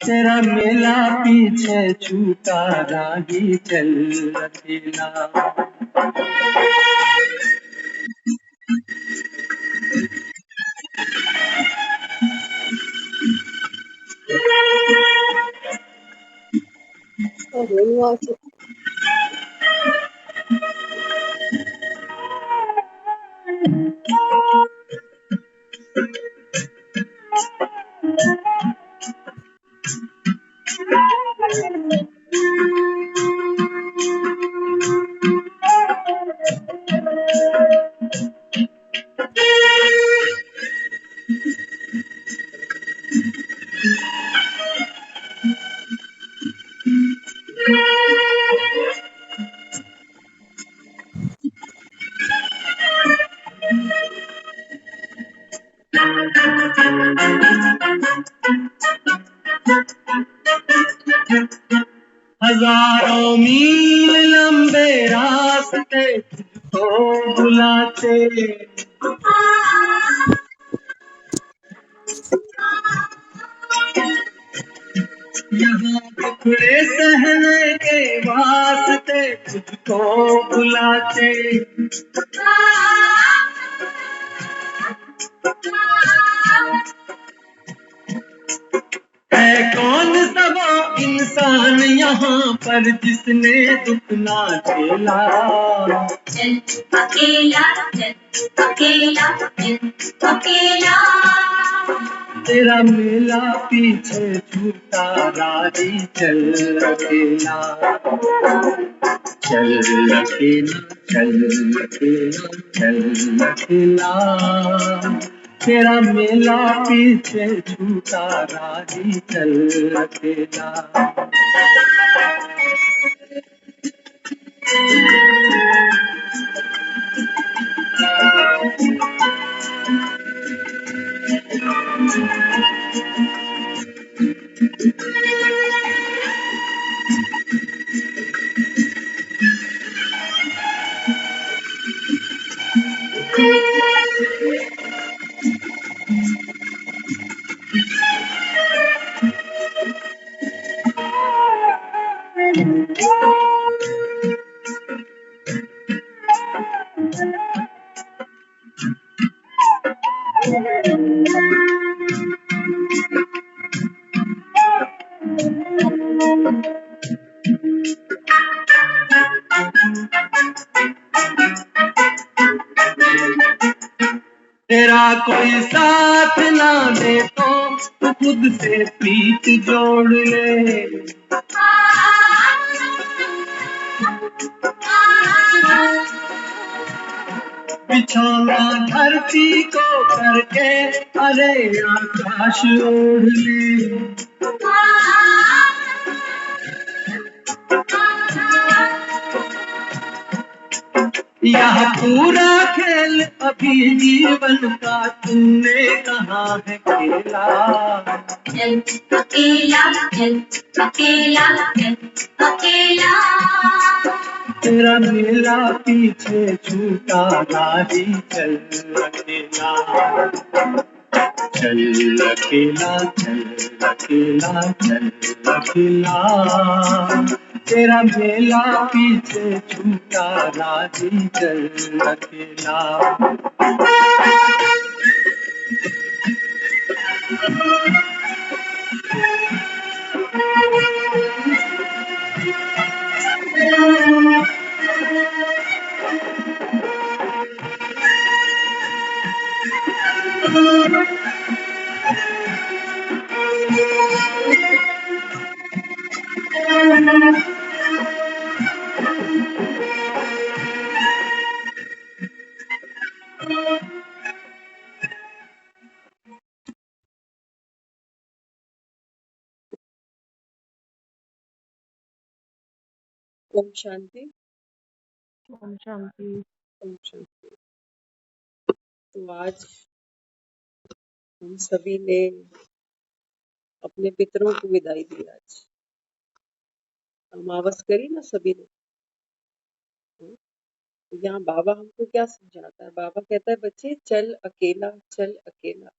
तेरा मेला पीछे छूटा राही चल अकेला। हजारों मील लंबे रास्ते तुझको बुलाते, यहाँ टुकड़े सहने के वास्ते तुझको बुलाते। है कौन सा वो इंसान यहाँ पर जिसने दुख ना झेला। चल अकेला, चल अकेला, चल अकेला। तेरा मेला पीछे छूटा राही चल अकेला। चल अकेला, चल अकेला, चल अकेला। तेरा मेला पीछे छूटा राही चल अकेला। तेरा कोई साथ ना दे तो तू खुद से प्रीत जोड़ ले। बिछौना धरती को करके अरे आकाश ओढ़ ले। यह पूरा खेल अभी जीवन का तुमने कहाँ है खेला। चल अकेला, चल अकेला, चल अकेला। तेरा मेला पीछे छूटा राही चल अकेला। चल अकेला, चल अकेला, चल अकेला। तेरा मेला पीछे छूटा राही चल अकेला। ओम शांति। ओम शांति। ओम शांति। तो आज हम सभी ने अपने पितरों को विदाई दी। आज अमावस करी ना सभी ने। यहाँ बाबा हमको क्या समझाता है? बाबा कहता है बच्चे चल अकेला, चल अकेला।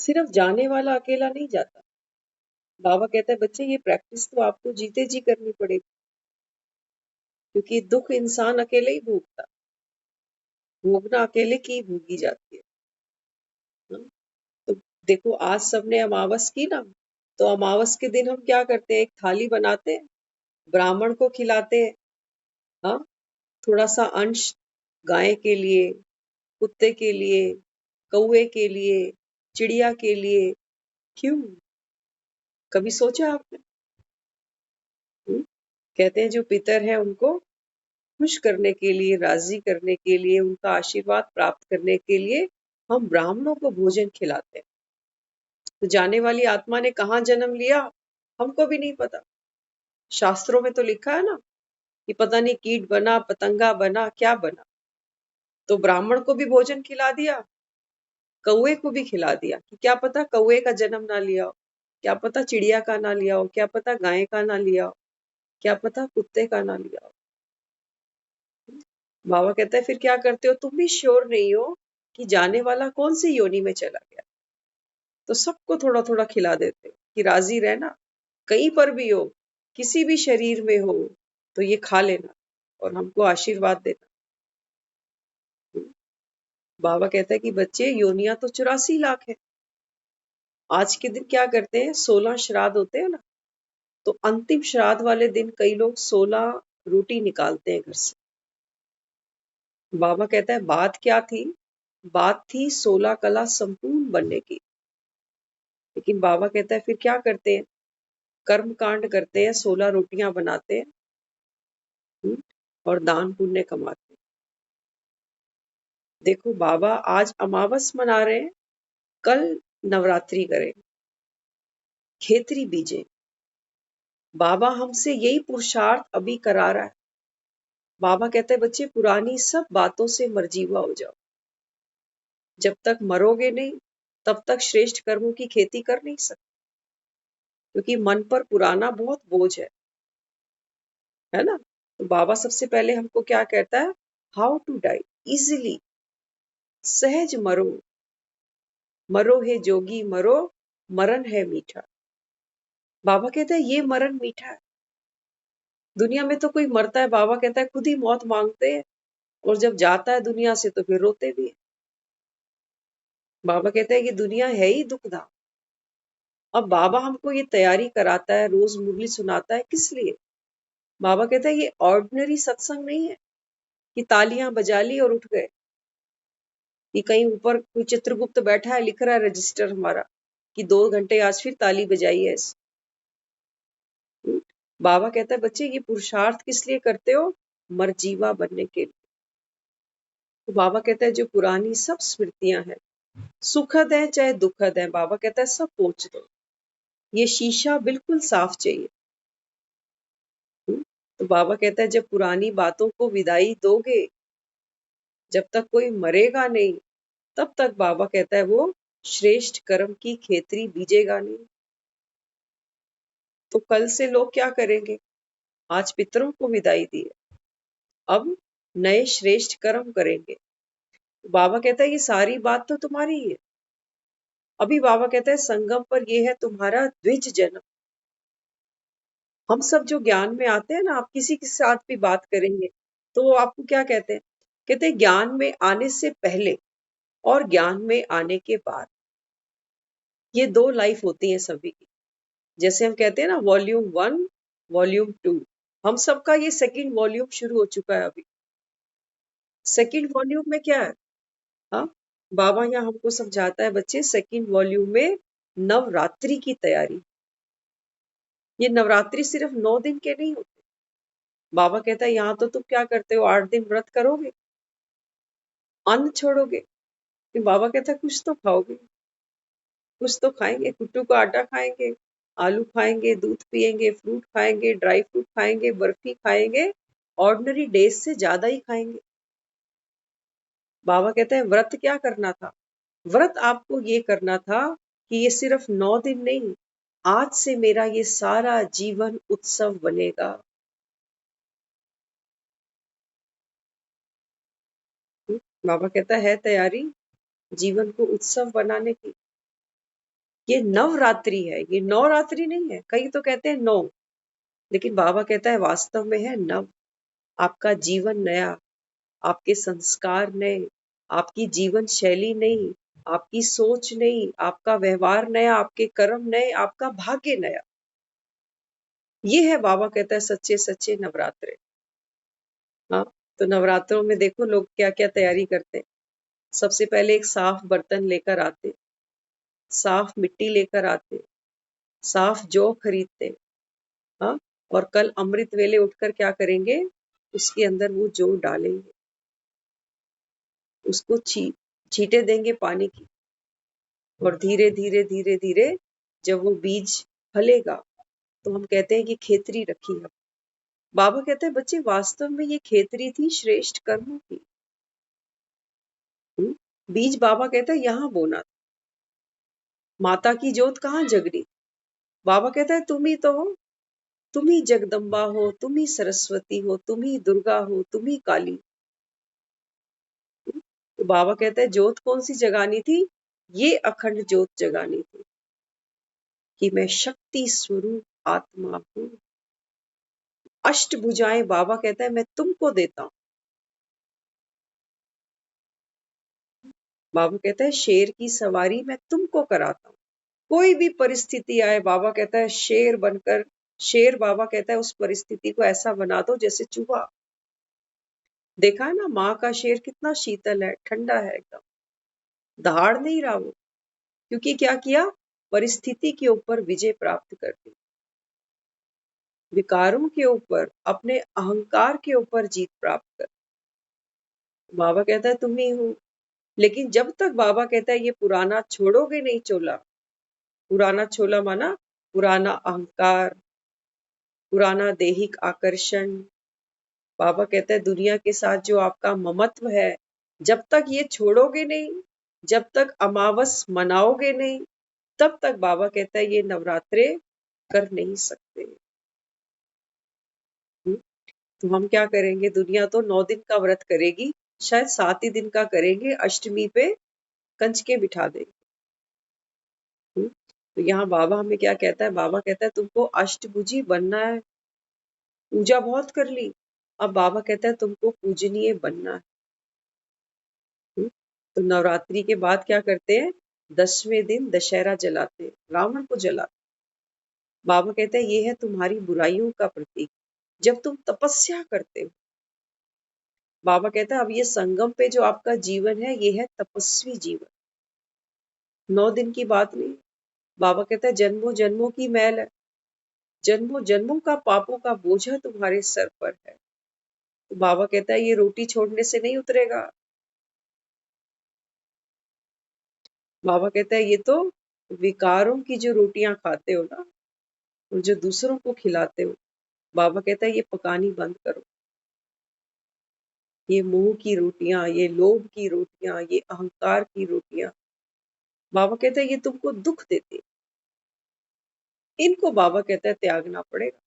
सिर्फ जाने वाला अकेला नहीं जाता। बाबा कहता है बच्चे ये प्रैक्टिस तो आपको जीते जी करनी पड़ेगी, क्योंकि दुख इंसान अकेले ही भोगता, भोगना अकेले की ही भोगी जाती है। हाँ? तो देखो आज सबने अमावस की ना, तो अमावस के दिन हम क्या करते हैं, एक थाली बनाते हैं, ब्राह्मण को खिलाते हैं। हाँ, थोड़ा सा अंश गाय के लिए, कुत्ते के लिए, कौवे के लिए, चिड़िया के लिए। क्यों? कभी सोचा आपने? हम्म? कहते हैं जो पितर है उनको खुश करने के लिए, राजी करने के लिए, उनका आशीर्वाद प्राप्त करने के लिए हम ब्राह्मणों को भोजन खिलाते हैं। तो जाने वाली आत्मा ने कहाँ जन्म लिया हमको भी नहीं पता। शास्त्रों में तो लिखा है ना कि पता नहीं कीट बना, पतंगा बना, क्या बना। तो ब्राह्मण को भी भोजन खिला दिया, कौवे को भी खिला दिया, कि क्या पता कौवे का जन्म ना लिया हो, क्या पता चिड़िया का ना लिया हो, क्या पता गाय का ना लिया हो, क्या पता कुत्ते का ना लिया हो। बाबा कहता है फिर क्या करते हो, तुम भी श्योर नहीं हो कि जाने वाला कौन सी योनि में चला गया, तो सबको थोड़ा थोड़ा खिला देते हो कि राजी रहना, कहीं पर भी हो, किसी भी शरीर में हो, तो ये खा लेना और हमको आशीर्वाद देना। बाबा कहता है कि बच्चे योनियां तो 84 लाख है। आज के दिन क्या करते हैं, 16 श्राद्ध होते हैं ना, तो अंतिम श्राद्ध वाले दिन कई लोग 16 रोटी निकालते हैं घर से। बाबा कहता है बात क्या थी, बात थी 16 कला संपूर्ण बनने की। लेकिन बाबा कहता है फिर क्या करते हैं, कर्म कांड करते हैं, 16 रोटियां बनाते हैं, और दान पुण्य कमाते हैं। देखो बाबा आज अमावस मना रहे हैं, कल नवरात्रि करें, खेतरी बीजे। बाबा हमसे यही पुरुषार्थ अभी करा रहा है। बाबा कहते हैं बच्चे पुरानी सब बातों से मर्जीवा हो जाओ। जब तक मरोगे नहीं तब तक श्रेष्ठ कर्मों की खेती कर नहीं सकते, क्योंकि मन पर पुराना बहुत बोझ है ना। तो बाबा सबसे पहले हमको क्या कहता है, हाउ टू डाई इजिली, सहज मरो, मरो है जोगी मरो, मरण है मीठा। बाबा कहता है ये मरण मीठा है। दुनिया में तो कोई मरता है, बाबा कहता है खुद ही मौत मांगते हैं, और जब जाता है दुनिया से तो फिर रोते भी है। बाबा कहता है ये दुनिया है ही दुखधाम। अब बाबा हमको ये तैयारी कराता है, रोज मुरली सुनाता है, किस लिए? बाबा कहता है ये ऑर्डिनरी सत्संग नहीं है कि तालियां बजा ली और उठ गए, कि कहीं ऊपर कोई चित्रगुप्त बैठा है, लिख रहा है रजिस्टर हमारा कि 2 घंटे आज फिर ताली बजाई है। बाबा कहता है बच्चे ये पुरुषार्थ किस लिए करते हो, मरजीवा बनने के लिए। तो बाबा कहता है जो पुरानी सब स्मृतियां हैं, सुखद है चाहे दुखद है, बाबा कहता है सब पोंछ दो, ये शीशा बिल्कुल साफ चाहिए। तो बाबा कहता है जब पुरानी बातों को विदाई दोगे, जब तक कोई मरेगा नहीं तब तक बाबा कहता है वो श्रेष्ठ कर्म की खेतरी बीजेगा नहीं। तो कल से लोग क्या करेंगे, आज पितरों को विदाई दी है, अब नए श्रेष्ठ कर्म करेंगे। बाबा कहता है ये सारी बात तो तुम्हारी ही है। अभी बाबा कहता है संगम पर ये है तुम्हारा द्विज जन्म। हम सब जो ज्ञान में आते हैं ना, आप किसी के साथ भी बात करेंगे तो वो आपको क्या कहते हैं, कहते हैं ज्ञान में आने से पहले और ज्ञान में आने के बाद, ये 2 लाइफ होती है सभी की। जैसे हम कहते हैं ना वॉल्यूम 1, वॉल्यूम 2, हम सबका ये सेकंड वॉल्यूम शुरू हो चुका है अभी। सेकंड वॉल्यूम में क्या है, हाँ, बाबा यहाँ हमको समझाता है बच्चे सेकंड वॉल्यूम में नवरात्रि की तैयारी। ये नवरात्रि सिर्फ 9 दिन के नहीं होते। बाबा कहता है यहाँ तो तुम क्या करते हो, 8 दिन व्रत करोगे, अन्न छोड़ोगे, फिर बाबा कहता है कुछ तो खाओगे, कुछ तो खाएंगे, कुट्टू का आटा खाएंगे, आलू खाएंगे, दूध पिएंगे, फ्रूट खाएंगे, ड्राई फ्रूट खाएंगे, बर्फी खाएंगे, ऑर्डिनरी डेज से ज्यादा ही खाएंगे। बाबा कहते हैं व्रत क्या करना था, व्रत आपको ये करना था कि ये सिर्फ 9 दिन नहीं, आज से मेरा ये सारा जीवन उत्सव बनेगा। बाबा कहता है तैयारी जीवन को उत्सव बनाने की। ये नवरात्रि है, ये नवरात्रि नहीं है। कई तो कहते हैं 9, लेकिन बाबा कहता है वास्तव में है नव। आपका जीवन नया, आपके संस्कार नए, आपकी जीवन शैली नई, आपकी सोच नई, आपका व्यवहार नया, आपके कर्म नए, आपका भाग्य नया। ये है बाबा कहता है सच्चे सच्चे नवरात्रे। हाँ, तो नवरात्रों में देखो लोग क्या क्या तैयारी करते हैं। सबसे पहले एक साफ बर्तन लेकर आते, साफ मिट्टी लेकर आते, साफ जौ खरीदते। हाँ, और कल अमृत वेले उठकर क्या करेंगे, उसके अंदर वो जौ डालेंगे, उसको छींटे देंगे पानी की, और धीरे धीरे धीरे धीरे जब वो बीज फलेगा तो हम कहते हैं कि खेतरी रखी है। बाबा कहते हैं बच्चे वास्तव में ये खेतरी थी श्रेष्ठ कर्मों की। बीज बाबा कहता है यहाँ बोना था। माता की जोत कहाँ जग रही? बाबा कहता है तुम ही तो हो, तुम ही जगदम्बा हो, तुम ही सरस्वती हो, तुम ही दुर्गा हो, तुम ही काली। तो बाबा कहता है जोत कौन सी जगानी थी? ये अखंड जोत जगानी थी कि मैं शक्ति स्वरूप आत्मा हूं। अष्टभुजाएं बाबा कहता है मैं तुमको देता हूं। बाबा कहता है शेर की सवारी मैं तुमको कराता हूं। कोई भी परिस्थिति आए, बाबा कहता है शेर बनकर, शेर बाबा कहता है उस परिस्थिति को ऐसा बना दो जैसे चूहा। देखा है ना, माँ का शेर कितना शीतल है, ठंडा है एकदम, दहाड़ नहीं रहा वो। क्योंकि क्या किया? परिस्थिति के ऊपर विजय प्राप्त कर दी, विकारों के ऊपर, अपने अहंकार के ऊपर जीत प्राप्त कर। बाबा कहता है तुम ही हो। लेकिन जब तक बाबा कहता है ये पुराना छोड़ोगे नहीं चोला, पुराना चोला माना पुराना अहंकार, पुराना देहिक आकर्षण, बाबा कहता है दुनिया के साथ जो आपका ममत्व है, जब तक ये छोड़ोगे नहीं, जब तक अमावस मनाओगे नहीं, तब तक बाबा कहता है ये नवरात्रे कर नहीं सकते। तो हम क्या करेंगे? दुनिया तो 9 दिन का व्रत करेगी, शायद 7 ही दिन का करेंगे, अष्टमी पे कंजके बिठा देंगे। तो यहाँ बाबा हमें क्या कहता है? बाबा कहता है तुमको अष्टभुजी बनना है, पूजा बहुत कर ली, अब बाबा कहता है तुमको पूजनीय बनना है। तो नवरात्रि के बाद क्या करते हैं? 10वें दिन दशहरा जलाते हैं, रावण को जलाते। बाबा कहते हैं ये है तुम्हारी बुराइयों का प्रतीक, जब तुम तपस्या करते हो। बाबा कहता है अब ये संगम पे जो आपका जीवन है, ये है तपस्वी जीवन, 9 दिन की बात नहीं। बाबा कहता है जन्मों जन्मों की मैल है, जन्मों जन्मों का पापों का बोझा तुम्हारे सर पर है। तो बाबा कहता है ये रोटी छोड़ने से नहीं उतरेगा। बाबा कहता है ये तो विकारों की जो रोटियां खाते हो ना, और जो दूसरों को खिलाते हो, बाबा कहता है ये पकानी बंद करो। ये मोह की रोटियां, ये लोभ की रोटियां, ये अहंकार की रोटियां, बाबा कहता है ये तुमको दुख देती है, इनको बाबा कहता है त्यागना पड़ेगा।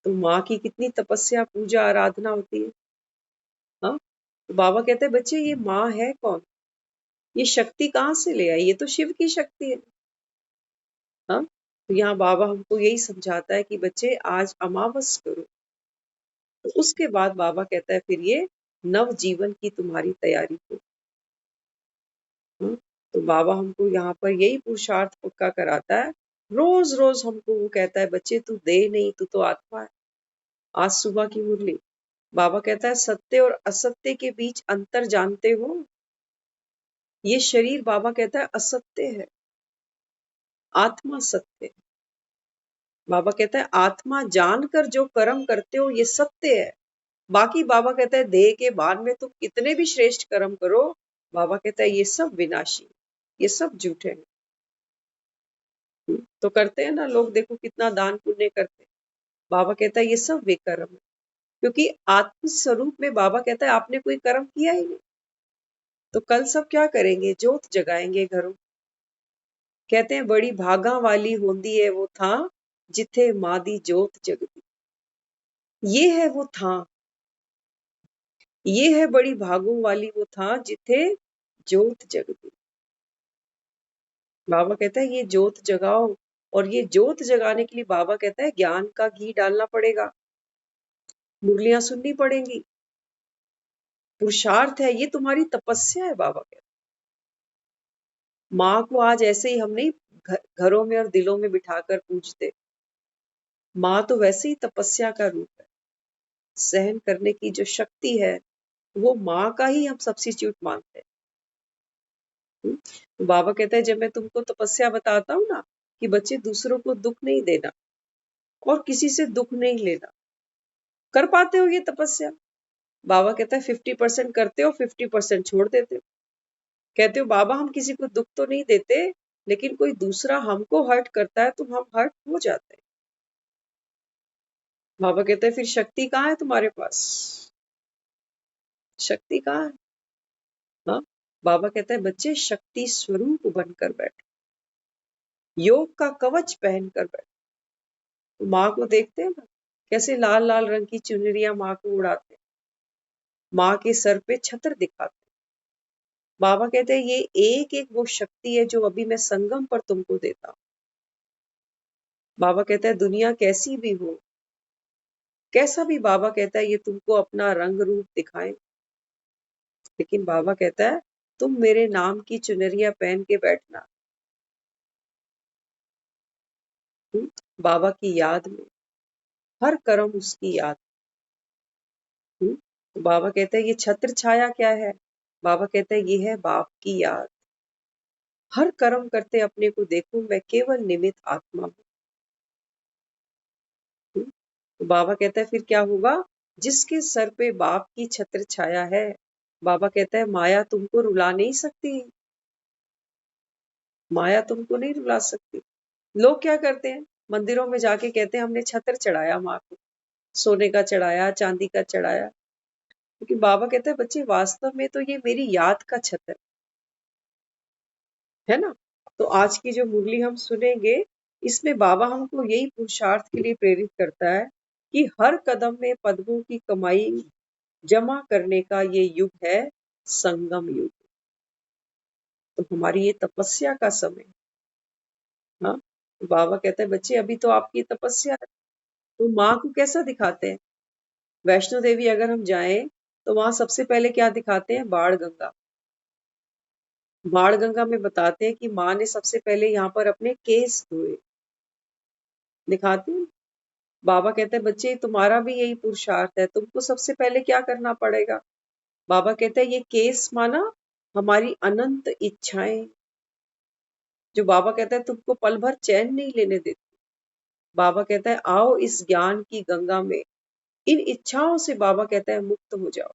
तो माँ की कितनी तपस्या पूजा आराधना होती है। हाँ, तो बाबा कहते हैं बच्चे ये माँ है कौन? ये शक्ति कहाँ से ले आई? ये तो शिव की शक्ति है। हाँ, तो यहाँ बाबा हमको यही समझाता है कि बच्चे आज अमावस करो। तो उसके बाद बाबा कहता है फिर ये नव जीवन की तुम्हारी तैयारी हो। तो बाबा हमको यहाँ पर यही पुरुषार्थ पक्का कराता है। रोज रोज हमको वो कहता है बच्चे तू दे नहीं, तू तो आत्मा है। आज सुबह की मुरली बाबा कहता है सत्य और असत्य के बीच अंतर जानते हो? ये शरीर बाबा कहता है असत्य है, आत्मा सत्य है। बाबा कहता है आत्मा जानकर जो कर्म करते हो ये सत्य है। बाकी बाबा कहता है देह के बाद में तुम कितने भी श्रेष्ठ कर्म करो, बाबा कहता है ये सब विनाशी, ये सब झूठे हैं। तो करते हैं ना लोग, देखो कितना दान पुण्य करते हैं, बाबा कहता है ये सब बेकर्म है। क्योंकि आत्म स्वरूप में बाबा कहता है आपने कोई कर्म किया ही नहीं। तो कल सब क्या करेंगे? जोत जगाएंगे घरों। कहते हैं बड़ी भागा वाली होंदी है वो था जिथे माँ दी जोत जगदी। ये है वो था, ये है बड़ी भागों वाली वो था जिथे जोत जगदी। बाबा कहता है ये जोत जगाओ, और ये जोत जगाने के लिए बाबा कहता है ज्ञान का घी डालना पड़ेगा, मुरलियां सुननी पड़ेंगी, पुरुषार्थ है, ये तुम्हारी तपस्या है। बाबा कहता है माँ को आज ऐसे ही हम नहीं घरों में और दिलों में बिठाकर पूजते, माँ तो वैसे ही तपस्या का रूप है। सहन करने की जो शक्ति है वो माँ का ही हम सब्स्टिट्यूट मानते हैं। तो बाबा कहता है जब मैं तुमको तपस्या बताता हूँ ना कि बच्चे दूसरों को दुख नहीं देना और किसी से दुख नहीं लेना, कर पाते हो ये तपस्या? बाबा कहता है 50% करते हो, 50% छोड़ देते हो। कहते हो बाबा हम किसी को दुख तो नहीं देते, लेकिन कोई दूसरा हमको हर्ट करता है तो हम हर्ट हो जाते हैं। बाबा कहते हैं फिर शक्ति कहाँ है तुम्हारे पास? शक्ति कहाँ है? हाँ, बाबा कहता है बच्चे शक्ति स्वरूप बनकर बैठो, योग का कवच पहनकर बैठो। तो माँ को देखते हैं ना कैसे लाल लाल रंग की चुनरियां माँ को उड़ाते हैं, माँ के सर पे छत्र दिखाते हैं। बाबा कहते हैं ये एक एक वो शक्ति है जो अभी मैं संगम पर तुमको देता हूँ। बाबा कहता है दुनिया कैसी भी हो, कैसा भी बाबा कहता है ये तुमको अपना रंग रूप दिखाए, लेकिन बाबा कहता है तुम मेरे नाम की चुनरिया पहन के बैठना। बाबा की याद में हर कर्म उसकी याद। तो बाबा कहता है ये छत्र छाया क्या है? बाबा कहता है ये है बाप की याद। हर कर्म करते अपने को देखूं मैं केवल निमित्त आत्मा हूँ। तो बाबा कहता है फिर क्या होगा? जिसके सर पे बाप की छत्र छाया है, बाबा कहता है माया तुमको रुला नहीं सकती, माया तुमको नहीं रुला सकती। लोग क्या करते हैं? मंदिरों में जाके कहते हैं हमने छत्र चढ़ाया माँ को, सोने का चढ़ाया, चांदी का चढ़ाया। क्योंकि बाबा कहते हैं बच्चे वास्तव में तो ये मेरी याद का छत्र है ना। तो आज की जो मुरली हम सुनेंगे इसमें बाबा हमको यही पुरुषार्थ के लिए प्रेरित करता है कि हर कदम में पद्मों की कमाई जमा करने का ये युग है, संगम युग। तो हमारी ये तपस्या का समय। हाँ, तो बाबा कहते हैं बच्चे अभी तो आपकी तपस्या है। तो माँ को कैसा दिखाते हैं? वैष्णो देवी अगर हम जाएं तो वहां सबसे पहले क्या दिखाते हैं? बाण गंगा। बाण गंगा में बताते हैं कि माँ ने सबसे पहले यहाँ पर अपने केस धोए, दिखाते हैं। बाबा कहते हैं बच्चे तुम्हारा भी यही पुरुषार्थ है, तुमको सबसे पहले क्या करना पड़ेगा? बाबा कहते हैं ये केस माना हमारी अनंत इच्छाएं, जो बाबा कहता है तुमको पल भर चैन नहीं लेने देती। बाबा कहता है आओ इस ज्ञान की गंगा में, इन इच्छाओं से बाबा कहता है मुक्त हो जाओ।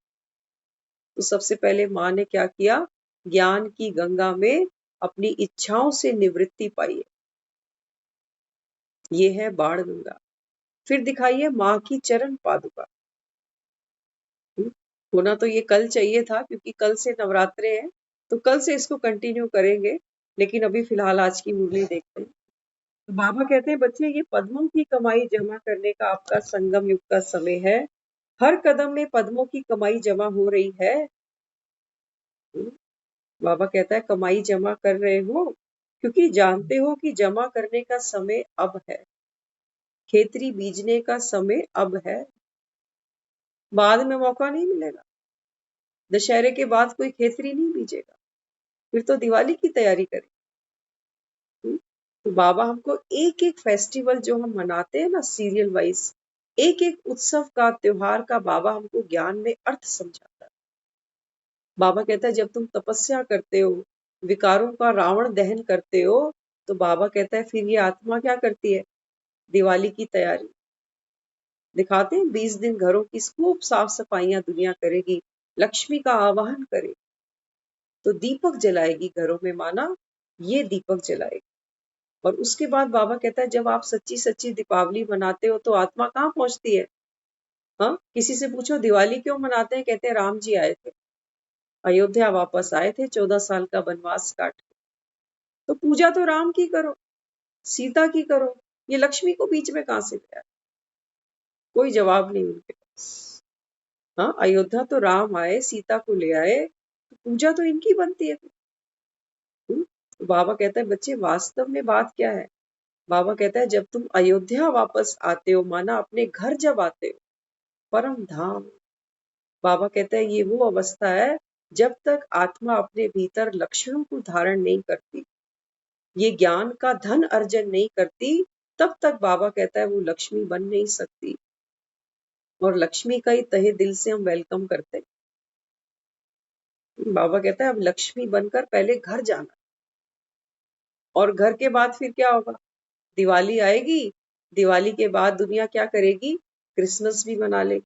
तो सबसे पहले माँ ने क्या किया? ज्ञान की गंगा में अपनी इच्छाओं से निवृत्ति पाई है। ये है बाण गंगा। फिर दिखाइए माँ की चरण पादुका। होना तो ये कल चाहिए था क्योंकि कल से नवरात्रे हैं, तो कल से इसको कंटिन्यू करेंगे, लेकिन अभी फिलहाल आज की मुरली देखते हैं। तो बाबा कहते हैं बच्चे ये पद्मों की कमाई जमा करने का आपका संगम युग का समय है। हर कदम में पद्मों की कमाई जमा हो रही है। बाबा कहता है कमाई जमा कर रहे हो क्योंकि जानते हो कि जमा करने का समय अब है, खेतरी बीजने का समय अब है, बाद में मौका नहीं मिलेगा। दशहरे के बाद कोई खेतरी नहीं बीजेगा, फिर तो दिवाली की तैयारी करें। तो बाबा हमको एक एक फेस्टिवल जो हम मनाते हैं ना सीरियल वाइज, एक एक उत्सव का त्योहार का बाबा हमको ज्ञान में अर्थ समझाता है। बाबा कहता है जब तुम तपस्या करते हो, विकारों का रावण दहन करते हो, तो बाबा कहता है फिर ये आत्मा क्या करती है? दिवाली की तैयारी दिखाते हैं। 20 दिन घरों की खूब साफ सफाइयां दुनिया करेगी, लक्ष्मी का आवाहन करे, तो दीपक जलाएगी घरों में, माना ये दीपक जलाएगी। और उसके बाद बाबा कहता है जब आप सच्ची सच्ची दीपावली मनाते हो तो आत्मा कहाँ पहुंचती है? हाँ, किसी से पूछो दिवाली क्यों मनाते हैं? कहते हैं राम जी आए थे, अयोध्या वापस आए थे 14 साल का वनवास काट के। तो पूजा तो राम की करो, सीता की करो, ये लक्ष्मी को बीच में कहां से गया? कोई जवाब नहीं उनके पास। हाँ, अयोध्या तो राम आए, सीता को ले आए, तो पूजा तो इनकी बनती है। तो बाबा कहता है बच्चे वास्तव में बात क्या है? बाबा कहता है जब तुम अयोध्या वापस आते हो, माना अपने घर जब आते हो, परम धाम, बाबा कहता है ये वो अवस्था है जब तक आत्मा अपने भीतर लक्षणों को धारण नहीं करती, ये ज्ञान का धन अर्जन नहीं करती, तब तक बाबा कहता है वो लक्ष्मी बन नहीं सकती। और लक्ष्मी का ही तहे दिल से हम वेलकम करते हैं। बाबा कहता है अब लक्ष्मी बनकर पहले घर जाना, और घर के बाद फिर क्या होगा? दिवाली आएगी, दिवाली के बाद दुनिया क्या करेगी? क्रिसमस भी मना लेगी।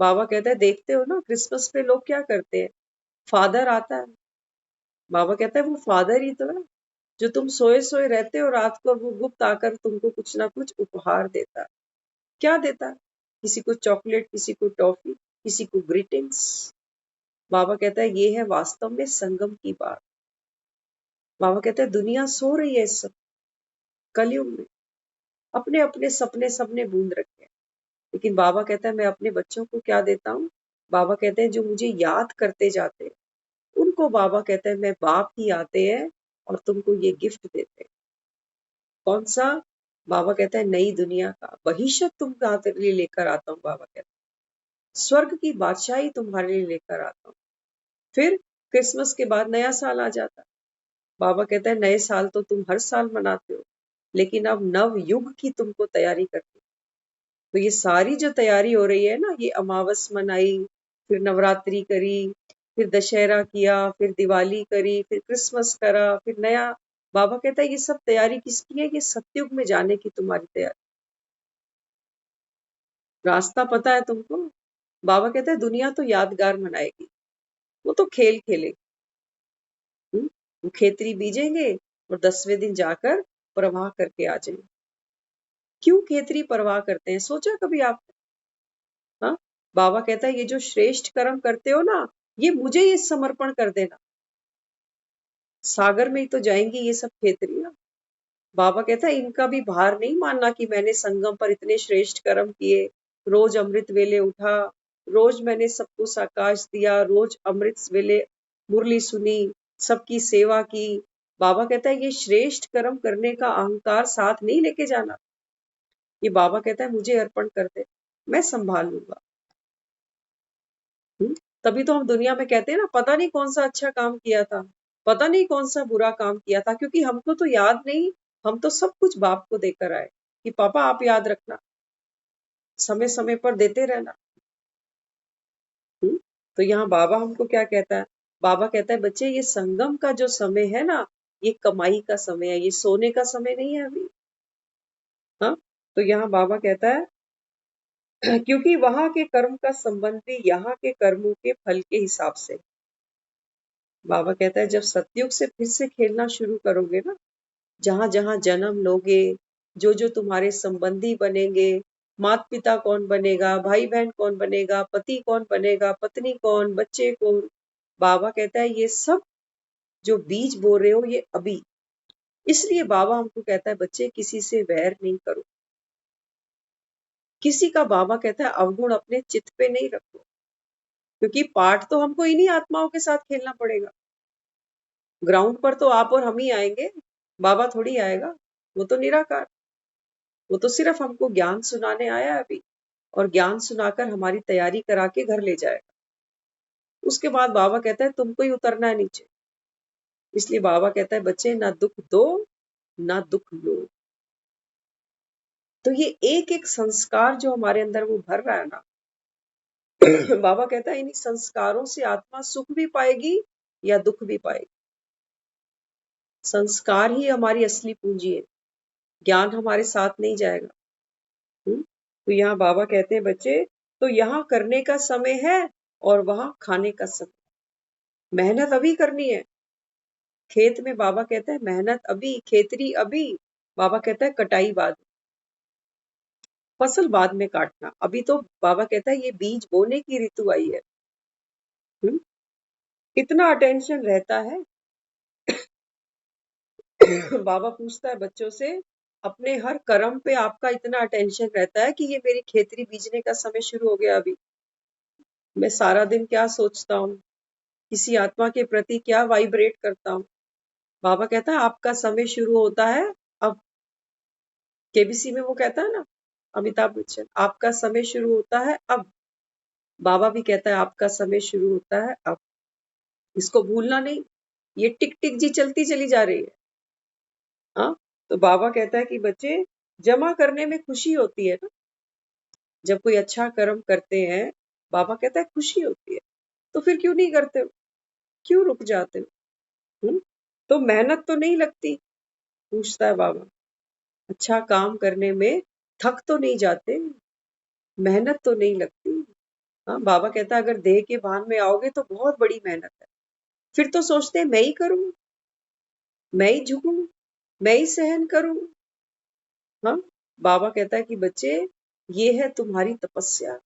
बाबा कहता है देखते हो ना क्रिसमस पे लोग क्या करते हैं, फादर आता है। बाबा कहता है वो फादर ही तो है जो तुम सोए सोए रहते हो रात को, वो गुप्त आकर तुमको कुछ ना कुछ उपहार देता है। क्या देता है? किसी को चॉकलेट, किसी को टॉफी, किसी को ग्रीटिंग्स। बाबा कहता है ये है वास्तव में संगम की बात। बाबा कहता है दुनिया सो रही है इस सब कलयुग में, अपने अपने सपने सबने बूंद रखे हैं, लेकिन बाबा कहता है मैं अपने बच्चों को क्या देता हूँ? बाबा कहते हैं जो मुझे याद करते जाते हैं उनको बाबा कहते हैं मैं बाप ही आते हैं और तुमको ये गिफ्ट देते हैं। कौन सा? बाबा कहता है नई दुनिया का भविष्य तुम्हारे लिए लेकर आता हूँ। बाबा कहता है स्वर्ग की बादशाही तुम्हारे लिए लेकर आता हूँ। फिर क्रिसमस के बाद नया साल आ जाता है। बाबा कहता है नए साल तो तुम हर साल मनाते हो, लेकिन अब नव युग की तुमको तैयारी करनी। तो ये सारी जो तैयारी हो रही है ना, ये अमावस मनाई, फिर नवरात्रि करी, फिर दशहरा किया, फिर दिवाली करी, फिर क्रिसमस करा, फिर नया। बाबा कहता है ये सब तैयारी किसकी है? ये सतयुग में जाने की तुम्हारी तैयारी। रास्ता पता है तुमको? बाबा कहता है दुनिया तो यादगार मनाएगी, वो तो खेल खेलेगी। वो खेतरी बीजेंगे और 10वें दिन जाकर प्रवाह करके आ जाएंगे। क्यों खेतरी प्रवाह करते हैं, सोचा कभी आप? हाँ, बाबा कहता है ये जो श्रेष्ठ कर्म करते हो ना, ये मुझे ये समर्पण कर देना। सागर में ही तो जाएंगी ये सब खेतरियां। बाबा कहता है इनका भी भार नहीं मानना कि मैंने संगम पर इतने श्रेष्ठ कर्म किए, रोज अमृत वेले उठा, रोज मैंने सबको साकाश दिया, रोज अमृत वेले मुरली सुनी, सबकी सेवा की। बाबा कहता है ये श्रेष्ठ कर्म करने का अहंकार साथ नहीं लेके जाना। ये बाबा कहता है मुझे अर्पण कर दे, मैं संभाल लूंगा। तभी तो हम दुनिया में कहते हैं ना पता नहीं कौन सा अच्छा काम किया था, पता नहीं कौन सा बुरा काम किया था, क्योंकि हमको तो याद नहीं। हम तो सब कुछ बाप को देकर आए कि पापा आप याद रखना, समय समय पर देते रहना। तो यहाँ बाबा हमको क्या कहता है? बाबा कहता है बच्चे ये संगम का जो समय है ना, ये कमाई का समय है, ये सोने का समय नहीं है अभी। हाँ, तो यहाँ बाबा कहता है क्योंकि वहां के कर्म का संबंध भी यहाँ के कर्मों के फल के हिसाब से। बाबा कहता है जब सतयुग से फिर से खेलना शुरू करोगे ना, जहां जहां जन्म लोगे, जो जो तुम्हारे संबंधी बनेंगे, माता पिता कौन बनेगा, भाई बहन कौन बनेगा, पति कौन बनेगा, पत्नी कौन, बच्चे कौन, बाबा कहता है ये सब जो बीज बो रहे हो ये अभी। इसलिए बाबा हमको कहता है बच्चे किसी से वैर नहीं करो, किसी का बाबा कहता है अवगुण अपने चित्त पे नहीं रखो, क्योंकि पाठ तो हमको इन्हीं आत्माओं के साथ खेलना पड़ेगा। ग्राउंड पर तो आप और हम ही आएंगे, बाबा थोड़ी आएगा, वो तो निराकार। वो तो सिर्फ हमको ज्ञान सुनाने आया है अभी, और ज्ञान सुनाकर हमारी तैयारी करा के घर ले जाएगा। उसके बाद बाबा कहता है तुमको ही उतरना है नीचे। इसलिए बाबा कहता है बच्चे ना दुख दो ना दुख लो। तो ये एक एक संस्कार जो हमारे अंदर वो भर रहा है ना, बाबा कहता है इन संस्कारों से आत्मा सुख भी पाएगी या दुख भी पाएगी। संस्कार ही हमारी असली पूंजी है, ज्ञान हमारे साथ नहीं जाएगा। तो यहाँ बाबा कहते हैं बच्चे तो यहाँ करने का समय है और वहां खाने का समय। मेहनत अभी करनी है। खेत में बाबा कहता है मेहनत अभी, खेतरी अभी। बाबा कहता है कटाई बाद, फसल बाद में काटना। अभी तो बाबा कहता है ये बीज बोने की ऋतु आई है। इतना अटेंशन रहता है। बाबा पूछता है बच्चों से अपने हर कर्म पे आपका इतना अटेंशन रहता है कि ये मेरी खेतरी बीजने का समय शुरू हो गया अभी। मैं सारा दिन क्या सोचता हूँ, किसी आत्मा के प्रति क्या वाइब्रेट करता हूँ, बाबा कहता है आपका समय शुरू होता है अब। केबीसी में वो कहता है ना, अमिताभ बच्चन, आपका समय शुरू होता है अब। बाबा भी कहता है आपका समय शुरू होता है अब। इसको भूलना नहीं, ये टिक टिक जी चलती चली जा रही है। हाँ, तो बाबा कहता है कि बच्चे, जमा करने में खुशी होती है ना, जब कोई अच्छा कर्म करते हैं, बाबा कहता है खुशी होती है, तो फिर क्यों नहीं करते हो, क्यों रुक जाते हो? तो मेहनत तो नहीं लगती, पूछता है बाबा। अच्छा काम करने में थक तो नहीं जाते, मेहनत तो नहीं लगती? हाँ, बाबा कहता है अगर देह के भान में आओगे तो बहुत बड़ी मेहनत है। फिर तो सोचते हैं मैं ही करूं, मैं ही झुकूं, मैं ही सहन करूं। हाँ, बाबा कहता है कि बच्चे, ये है तुम्हारी तपस्या।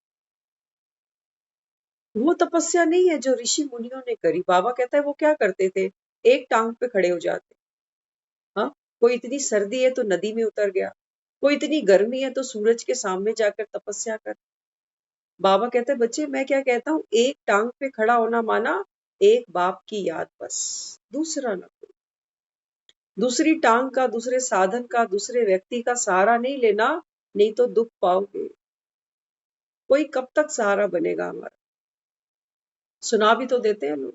वो तपस्या नहीं है जो ऋषि मुनियों ने करी। बाबा कहता है वो क्या करते थे, एक टांग पे खड़े हो जाते। हाँ, कोई इतनी सर्दी है तो नदी में उतर गया, कोई इतनी गर्मी है तो सूरज के सामने जाकर तपस्या कर। बाबा कहते हैं बच्चे, मैं क्या कहता हूँ, एक टांग पे खड़ा होना माना एक बाप की याद, बस, दूसरा ना कोई। दूसरी टांग का, दूसरे साधन का, दूसरे व्यक्ति का सहारा नहीं लेना, नहीं तो दुख पाओगे। कोई कब तक सहारा बनेगा हमारा? सुना भी तो देते हैं लोग,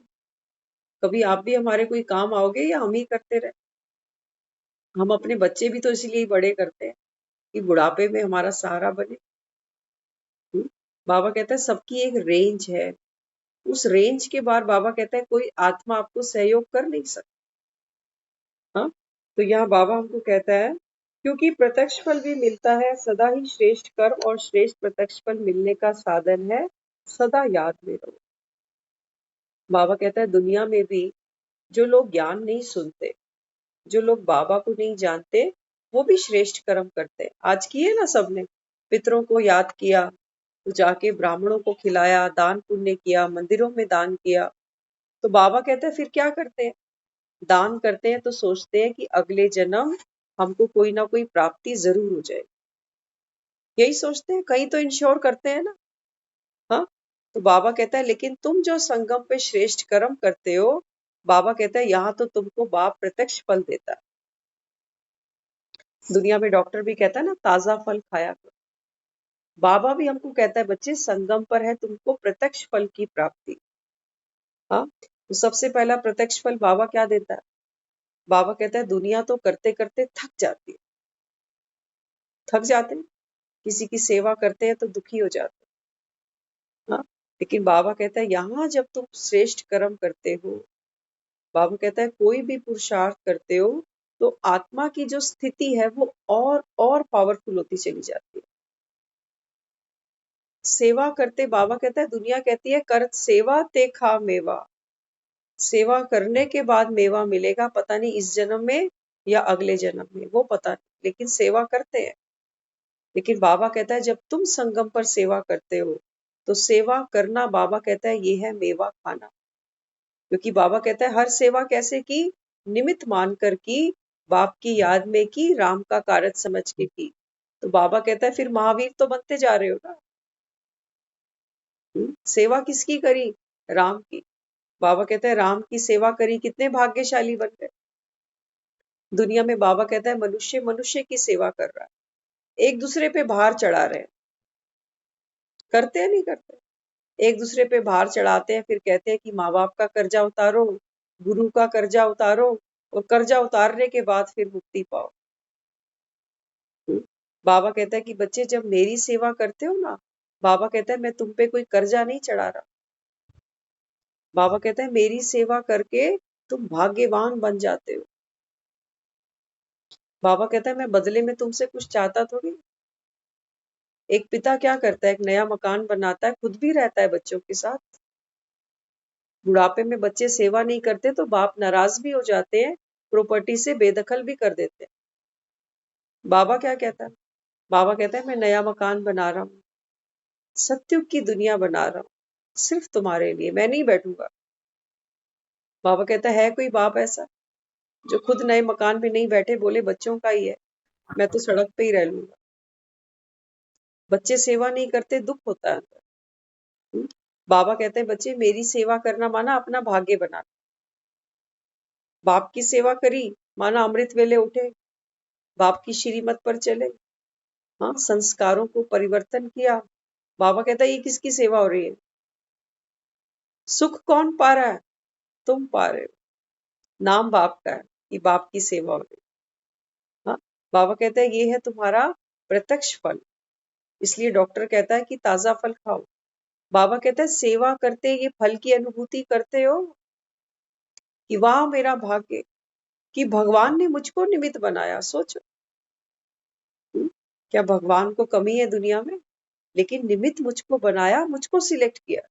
कभी आप भी हमारे कोई काम आओगे या हम ही करते रहे? हम अपने बच्चे भी तो इसीलिए बड़े करते हैं कि बुढ़ापे में हमारा सहारा बने। बाबा कहता है सबकी एक रेंज है, उस रेंज के बाहर बाबा कहता है कोई आत्मा आपको सहयोग कर नहीं सकता। हाँ, तो यहाँ बाबा हमको कहता है क्योंकि प्रत्यक्ष फल भी मिलता है, सदा ही श्रेष्ठ कर्म और श्रेष्ठ प्रत्यक्ष फल मिलने का साधन है, सदा याद में रहो। बाबा कहता है दुनिया में भी जो लोग ज्ञान नहीं सुनते, जो लोग बाबा को नहीं जानते, वो भी श्रेष्ठ कर्म करते हैं। आज किए ना सबने, पितरों को याद किया, तो जाके ब्राह्मणों को खिलाया, दान पुण्य किया, मंदिरों में दान किया। तो बाबा कहते हैं फिर क्या करते हैं, दान करते हैं तो सोचते हैं कि अगले जन्म हमको कोई ना कोई प्राप्ति जरूर हो जाए, यही सोचते हैं, कहीं तो इंश्योर करते हैं ना। हाँ, तो बाबा कहता है लेकिन तुम जो संगम पे श्रेष्ठ कर्म करते हो, बाबा कहता है यहाँ तो तुमको बाप प्रत्यक्ष फल देता है। दुनिया में डॉक्टर भी कहता है ना ताजा फल खाया करो, बाबा भी हमको कहता है बच्चे संगम पर है तुमको प्रत्यक्ष फल की प्राप्ति। हाँ, तो सबसे पहला प्रत्यक्ष फल बाबा क्या देता है? बाबा कहता है दुनिया तो करते करते थक जाती है, थक जाते हैं, किसी की सेवा करते हैं तो दुखी हो जाते हैं। हाँ, लेकिन बाबा कहता है यहाँ जब तुम श्रेष्ठ कर्म करते हो, बाबा कहता है कोई भी पुरुषार्थ करते हो, तो आत्मा की जो स्थिति है वो और पावरफुल होती चली जाती है। सेवा करते, बाबा कहता है दुनिया कहती है कर सेवा ते खा मेवा, सेवा करने के बाद मेवा मिलेगा, पता नहीं इस जन्म में या अगले जन्म में, वो पता नहीं, लेकिन सेवा करते हैं। लेकिन बाबा कहता है जब तुम संगम पर सेवा करते हो, तो सेवा करना, बाबा कहता है ये है मेवा खाना। क्योंकि बाबा कहता है हर सेवा कैसे की, निमित्त मानकर की, बाप की याद में की, राम का कारज समझ के की। तो बाबा कहता है फिर महावीर तो बनते जा रहे हो ना। सेवा किसकी करी? राम की। बाबा कहता है राम की सेवा करी, कितने भाग्यशाली बन गए। दुनिया में बाबा कहता है मनुष्य मनुष्य की सेवा कर रहा है, एक दूसरे पे भार चढ़ा रहे हैं, करते हैं नहीं करते? एक दूसरे पे भार चढ़ाते हैं, फिर कहते हैं कि माँ बाप का कर्जा उतारो, गुरु का कर्जा उतारो, और कर्जा उतारने के बाद फिर मुक्ति पाओ। बाबा कहता है कि बच्चे जब मेरी सेवा करते हो ना, बाबा कहता है मैं तुम पे कोई कर्जा नहीं चढ़ा रहा। बाबा कहता है मेरी सेवा करके तुम भाग्यवान बन जाते हो। बाबा कहता है मैं बदले में तुमसे कुछ चाहता थोड़ी। एक पिता क्या करता है, एक नया मकान बनाता है, खुद भी रहता है बच्चों के साथ। बुढ़ापे में बच्चे सेवा नहीं करते तो बाप नाराज भी हो जाते हैं, प्रॉपर्टी से बेदखल भी कर देते हैं। बाबा क्या कहता है? बाबा कहता है मैं नया मकान बना रहा हूँ, सत्युग की दुनिया बना रहा हूँ, सिर्फ तुम्हारे लिए, मैं नहीं बैठूंगा। बाबा कहता है कोई बाप ऐसा जो खुद नए मकान में नहीं बैठे, बोले बच्चों का ही है, मैं तो सड़क पे ही रह लूंगा। बच्चे सेवा नहीं करते, दुख होता है अंदर। बाबा कहते हैं बच्चे मेरी सेवा करना माना अपना भाग्य बनाना। बाप की सेवा करी, माना अमृत वेले उठे, बाप की श्रीमत पर चले, हाँ, संस्कारों को परिवर्तन किया। बाबा कहता है ये किसकी सेवा हो रही है? सुख कौन पा रहा है? तुम पा रहे हो। नाम बाप का है कि बाप की सेवा हो रही है। हाँ, बाबा कहता है ये है तुम्हारा प्रत्यक्ष फल। इसलिए डॉक्टर कहता है कि ताजा फल खाओ। बाबा कहता है सेवा करते ये फल की अनुभूति करते हो कि वाह मेरा भाग्य कि भगवान ने मुझको निमित्त बनाया। सोचो, क्या भगवान को कमी है दुनिया में? लेकिन निमित्त मुझको बनाया, मुझको सिलेक्ट किया।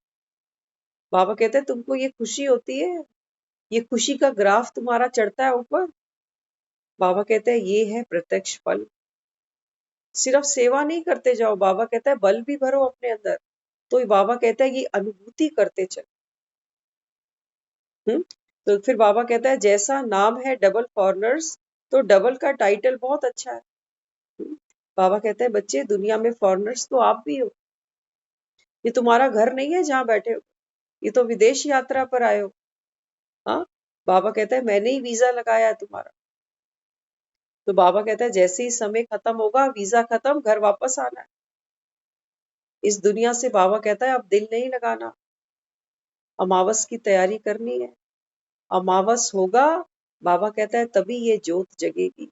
बाबा कहते हैं तुमको ये खुशी होती है, ये खुशी का ग्राफ तुम्हारा चढ़ता है ऊपर। बाबा कहते हैं ये है प्रत्यक्ष फल। सिर्फ सेवा नहीं करते जाओ, बाबा कहता है बल भी भरो अपने अंदर। तो बाबा कहता है ये अनुभूति करते चलो। तो फिर बाबा कहता है जैसा नाम है डबल फॉरनर्स, तो डबल का टाइटल बहुत अच्छा है। बाबा कहते हैं बच्चे दुनिया में फॉरनर्स तो आप भी हो। ये तुम्हारा घर नहीं है जहां बैठे हो, ये तो विदेश यात्रा पर आए हो। हाँ, बाबा कहता है मैंने ही वीजा लगाया है तुम्हारा। तो बाबा कहता है जैसे ही समय खत्म होगा, वीजा खत्म, घर वापस आना है। इस दुनिया से बाबा कहता है अब दिल नहीं लगाना, अमावस की तैयारी करनी है। अमावस होगा, बाबा कहता है तभी ये ज्योत जगेगी।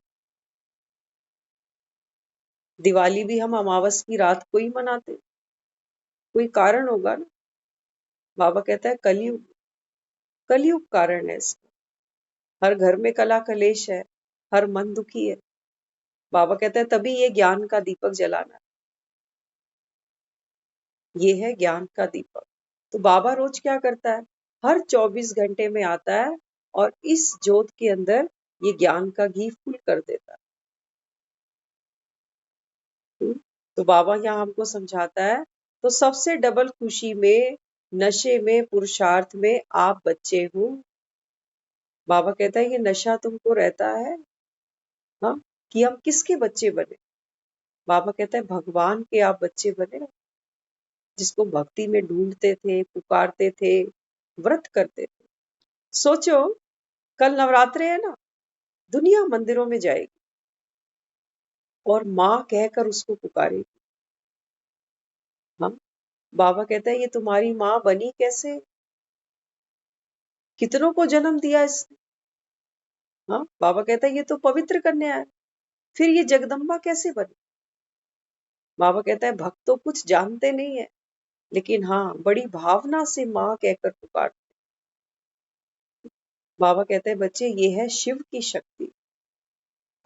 दिवाली भी हम अमावस की रात को ही मनाते, कोई कारण होगा ना। बाबा कहता है कलयुग, कलयुग कारण है इसका। हर घर में कला कलेश है, हर मन दुखी है। बाबा कहता है तभी ये ज्ञान का दीपक जलाना है। ये है ज्ञान का दीपक। तो बाबा रोज क्या करता है? हर 24 घंटे में आता है और इस ज्योत के अंदर ये ज्ञान का घी फुल कर देता है। तो बाबा यहाँ हमको समझाता है, तो सबसे डबल खुशी में, नशे में, पुरुषार्थ में आप बच्चे हो। बाबा कहता है ये नशा तुमको रहता है, हाँ, कि हम किसके बच्चे बने। बाबा कहता है भगवान के आप बच्चे बने, जिसको भक्ति में ढूंढते थे, पुकारते थे, व्रत करते थे। सोचो, कल नवरात्रे है ना, दुनिया मंदिरों में जाएगी और माँ कहकर उसको पुकारेगी। हाँ, बाबा कहता है ये तुम्हारी माँ बनी कैसे? कितनों को जन्म दिया इसने। हाँ, बाबा कहता है ये तो पवित्र कन्या है, फिर ये जगदम्बा कैसे बनी? बाबा कहता है भक्त तो कुछ जानते नहीं है, लेकिन हाँ, बड़ी भावना से माँ कहकर पुकार। बाबा कहते हैं बच्चे ये है शिव की शक्ति।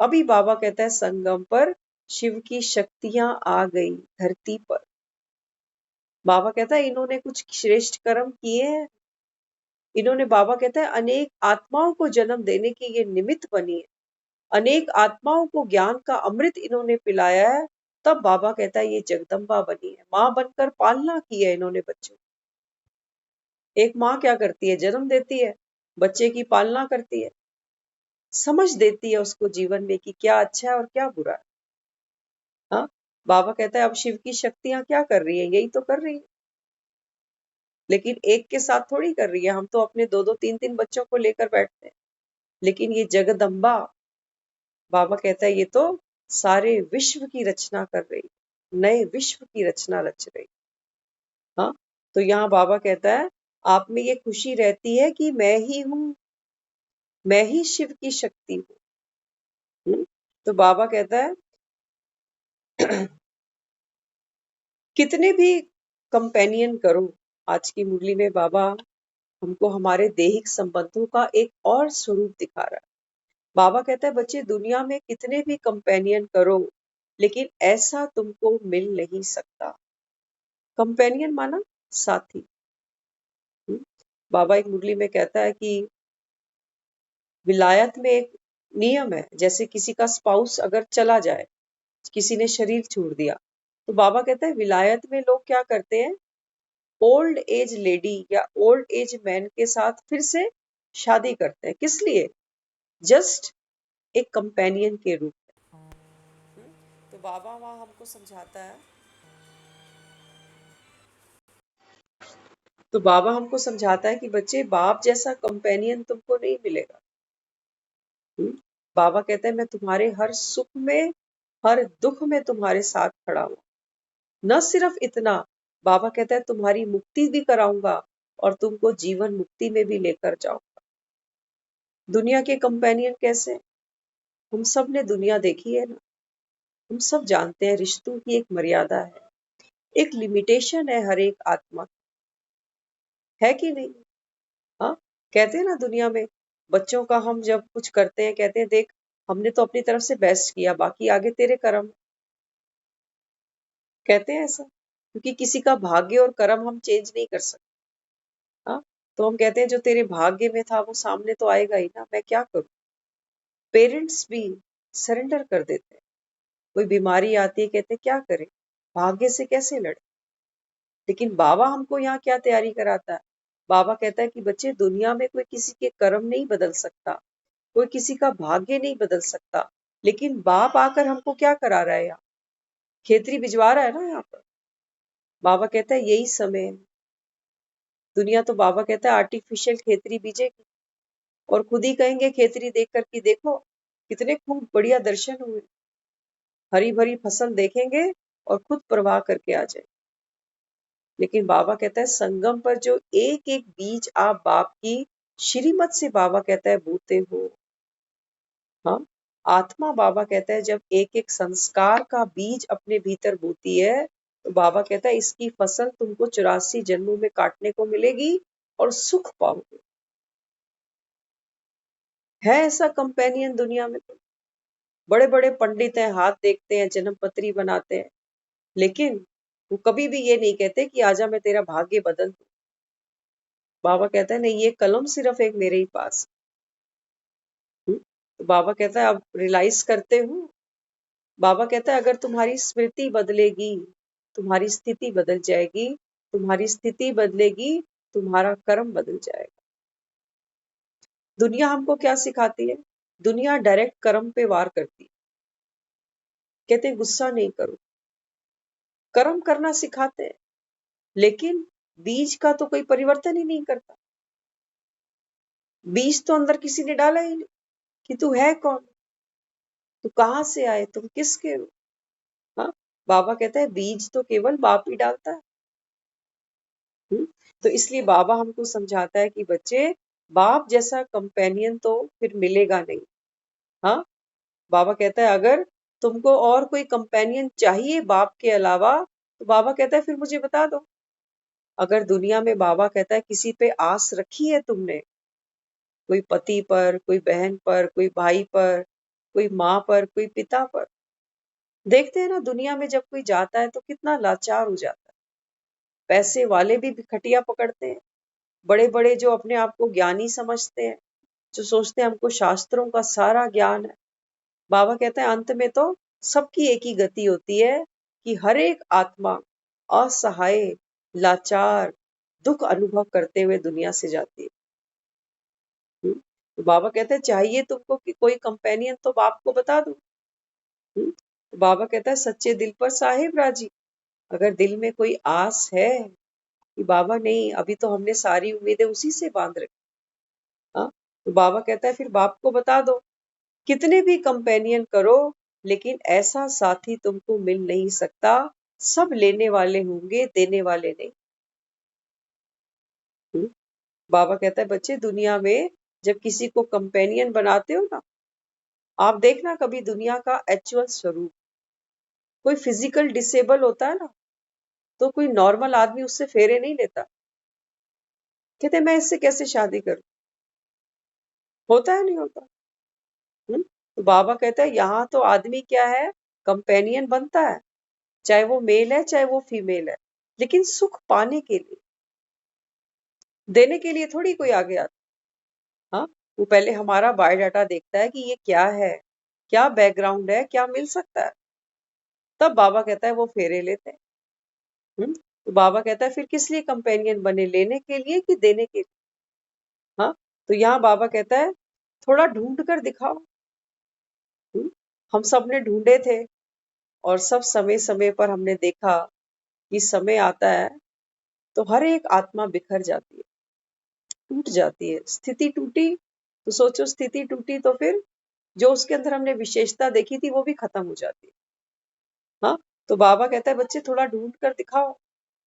अभी बाबा कहता है संगम पर शिव की शक्तियां आ गई धरती पर। बाबा कहता है इन्होंने कुछ श्रेष्ठ कर्म किए हैं। इन्होंने, बाबा कहता है, अनेक आत्माओं को जन्म देने की ये निमित्त बनी है। अनेक आत्माओं को ज्ञान का अमृत इन्होंने पिलाया है। तब बाबा कहता है ये जगदम्बा बनी है। माँ बनकर पालना की है इन्होंने बच्चों। एक माँ क्या करती है? जन्म देती है, बच्चे की पालना करती है, समझ देती है उसको जीवन में कि क्या अच्छा है और क्या बुरा है। हाँ, बाबा कहता है अब शिव की शक्तियां क्या कर रही है? यही तो कर रही है, लेकिन एक के साथ थोड़ी कर रही है। हम तो अपने 2-2, 3-3 बच्चों को लेकर बैठते हैं, लेकिन ये जगदम्बा, बाबा कहता है ये तो सारे विश्व की रचना कर रही, नए विश्व की रचना रच रही। हाँ, तो यहाँ बाबा कहता है आप में ये खुशी रहती है कि मैं ही हूँ, मैं ही शिव की शक्ति हूँ। तो बाबा कहता है कितने भी कंपेनियन करो। आज की मुरली में बाबा हमको हमारे दैहिक संबंधों का एक और स्वरूप दिखा रहा है। बाबा कहता है बच्चे दुनिया में कितने भी कंपेनियन करो, लेकिन ऐसा तुमको मिल नहीं सकता। कंपेनियन माना साथी। बाबा एक मुरली में कहता है कि विलायत में एक नियम है, जैसे किसी का स्पाउस अगर चला जाए, किसी ने शरीर छोड़ दिया, तो बाबा कहता है विलायत में लोग क्या करते हैं? ओल्ड एज लेडी या ओल्ड एज मैन के साथ फिर से शादी करते हैं। किस लिए? जस्ट एक कंपेनियन के रूप में। तो बाबा वहां हमको समझाता है, तो बाबा हमको समझाता है कि बच्चे बाप जैसा कंपेनियन तुमको नहीं मिलेगा। बाबा कहते हैं मैं तुम्हारे हर सुख में, हर दुख में तुम्हारे साथ खड़ा हूं। न सिर्फ इतना, बाबा कहता है तुम्हारी मुक्ति भी कराऊंगा और तुमको जीवन मुक्ति में भी लेकर जाऊंगा। दुनिया के कंपेनियन कैसे? हम सब ने दुनिया देखी है ना, हम सब जानते हैं रिश्तों की एक मर्यादा है, एक लिमिटेशन है हर एक आत्मा की, है कि नहीं? हाँ, कहते हैं ना दुनिया में बच्चों का हम जब कुछ करते हैं कहते हैं देख हमने तो अपनी तरफ से बेस्ट किया, बाकी आगे तेरे कर्म। कहते हैं ऐसा, क्योंकि किसी का भाग्य और कर्म हम चेंज नहीं कर सकते। हाँ, तो हम कहते हैं जो तेरे भाग्य में था वो सामने तो आएगा ही ना, मैं क्या करूं। पेरेंट्स भी सरेंडर कर देते हैं, कोई बीमारी आती है कहते हैं क्या करें, भाग्य से कैसे लड़े। लेकिन बाबा हमको यहाँ क्या तैयारी कराता है? बाबा कहता है कि बच्चे दुनिया में कोई किसी के कर्म नहीं बदल सकता, कोई किसी का भाग्य नहीं बदल सकता, लेकिन बाप आकर हमको क्या करा रहा है? यहाँ खेतरी भिजवा रहा है ना यहाँ पर। बाबा कहता है यही समय है। दुनिया तो बाबा कहता है आर्टिफिशियल खेतरी बीजेगी और खुद ही कहेंगे खेतरी देख कर कि देखो कितने खूब बढ़िया दर्शन हुए, हरी भरी फसल देखेंगे और खुद प्रवाह करके आ जाए। लेकिन बाबा कहता है संगम पर जो एक एक बीज आप बाप की श्रीमत से बाबा कहता है बोते हो। हाँ, आत्मा बाबा कहता है जब एक एक संस्कार का बीज अपने भीतर बोती है तो बाबा कहता है इसकी फसल तुमको 84 जन्मों में काटने को मिलेगी और सुख पाओगे। है ऐसा कंपेनियन दुनिया में? तो बड़े बड़े पंडित हैं, हाथ देखते हैं, जन्म पत्री बनाते हैं, लेकिन वो कभी भी ये नहीं कहते कि आजा मैं तेरा भाग्य बदल दूं। बाबा कहता है नहीं, ये कलम सिर्फ एक मेरे ही पास। तो बाबा कहता है अब रियलाइज करते हो। बाबा कहता है अगर तुम्हारी स्मृति बदलेगी तुम्हारी स्थिति बदल जाएगी, तुम्हारी स्थिति बदलेगी तुम्हारा कर्म बदल जाएगा। दुनिया हमको क्या सिखाती है? दुनिया डायरेक्ट कर्म पे वार करती है, कहते हैं गुस्सा नहीं करो, कर्म करना सिखाते हैं, लेकिन बीज का तो कोई परिवर्तन ही नहीं करता। बीज तो अंदर किसी ने डाला ही नहीं कि तू है कौन, तू कहां से आए, तुम किसके हो। हाँ, बाबा कहता है बीज तो केवल बाप ही डालता है। तो इसलिए बाबा हमको समझाता है कि बच्चे बाप जैसा कंपेनियन तो फिर मिलेगा नहीं। हाँ, बाबा कहता है अगर तुमको और कोई कंपेनियन चाहिए बाप के अलावा तो बाबा कहता है फिर मुझे बता दो। अगर दुनिया में बाबा कहता है किसी पे आस रखी है तुमने, कोई पति पर, कोई बहन पर, कोई भाई पर, कोई माँ पर, कोई पिता पर, देखते हैं ना दुनिया में जब कोई जाता है तो कितना लाचार हो जाता है। पैसे वाले भी खटिया पकड़ते हैं, बड़े बड़े जो अपने आप को ज्ञानी समझते हैं, जो सोचते हैं हमको शास्त्रों का सारा ज्ञान है। बाबा कहता है अंत में तो सबकी एक ही गति होती है कि हर एक आत्मा असहाय, लाचार, दुख अनुभव करते हुए दुनिया से जाती है। तो बाबा कहते हैं चाहिए तुमको कि कोई कंपेनियन तो बाप को बता दो। तो बाबा कहता है सच्चे दिल पर साहिब राजी। अगर दिल में कोई आस है कि बाबा नहीं अभी तो हमने सारी उम्मीदें उसी से बांध रखी, हाँ, तो बाबा कहता है फिर बाप को बता दो। कितने भी कंपेनियन करो लेकिन ऐसा साथी तुमको मिल नहीं सकता, सब लेने वाले होंगे, देने वाले नहीं। बाबा कहता है बच्चे दुनिया में जब किसी को कंपेनियन बनाते हो ना, आप देखना कभी दुनिया का एक्चुअल स्वरूप। कोई फिजिकल डिसेबल होता है ना तो कोई नॉर्मल आदमी उससे फेरे नहीं लेता, कहते मैं इससे कैसे शादी करूं। होता है नहीं होता। तो बाबा कहता है यहाँ तो आदमी क्या है, कंपेनियन बनता है, चाहे वो मेल है चाहे वो फीमेल है, लेकिन सुख पाने के लिए, देने के लिए थोड़ी कोई आगे आता। हाँ, वो पहले हमारा बायोडाटा देखता है कि ये क्या है, क्या बैकग्राउंड है, क्या मिल सकता है, तब बाबा कहता है वो फेरे लेते हैं। तो बाबा कहता है फिर किस लिए कंपेनियन बने, लेने के लिए कि देने के लिए। हाँ, तो यहाँ बाबा कहता है थोड़ा ढूंढ कर दिखाओ। हम सब ने ढूंढे थे और सब समय समय पर हमने देखा कि समय आता है तो हर एक आत्मा बिखर जाती है, टूट जाती है। स्थिति टूटी तो सोचो, स्थिति टूटी तो फिर जो उसके अंदर हमने विशेषता देखी थी वो भी खत्म हो जाती है। हाँ, तो बाबा कहता है बच्चे थोड़ा ढूंढ कर दिखाओ।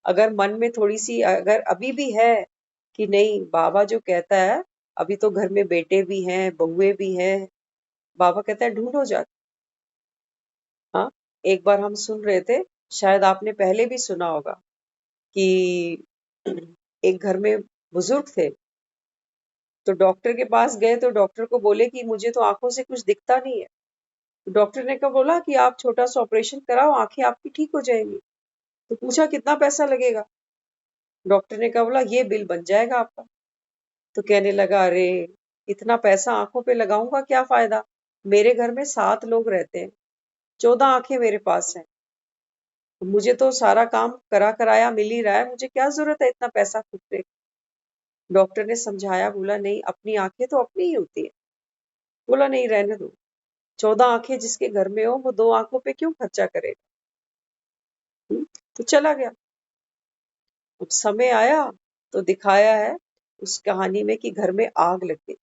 अगर मन में थोड़ी सी अगर अभी भी है कि नहीं, बाबा जो कहता है, अभी तो घर में बेटे भी हैं, बहुए भी हैं, बाबा कहता है ढूंढो जाके। हाँ, एक बार हम सुन रहे थे, शायद आपने पहले भी सुना होगा कि एक घर में बुजुर्ग थे, तो डॉक्टर के पास गए तो डॉक्टर को बोले कि मुझे तो आंखों से कुछ दिखता नहीं है। तो डॉक्टर ने कहा बोला कि आप छोटा सा ऑपरेशन कराओ, आंखें आपकी ठीक हो जाएंगी। तो पूछा कितना पैसा लगेगा? डॉक्टर ने कहा बोला ये बिल बन जाएगा आपका। तो कहने लगा अरे इतना पैसा आंखों पे लगाऊंगा क्या फायदा, मेरे घर में 7 लोग रहते हैं, 14 आंखें मेरे पास हैं, मुझे तो सारा काम करा कराया मिल ही रहा है, मुझे क्या जरूरत है इतना पैसा फूकने। डॉक्टर ने समझाया, बोला नहीं, अपनी आंखें तो अपनी ही होती है। बोला नहीं, रहने दो, 14 आंखें जिसके घर में हो वो 2 आंखों पे क्यों खर्चा करेगा। तो चला गया। अब समय आया तो दिखाया है उस कहानी में कि घर में आग लग गई।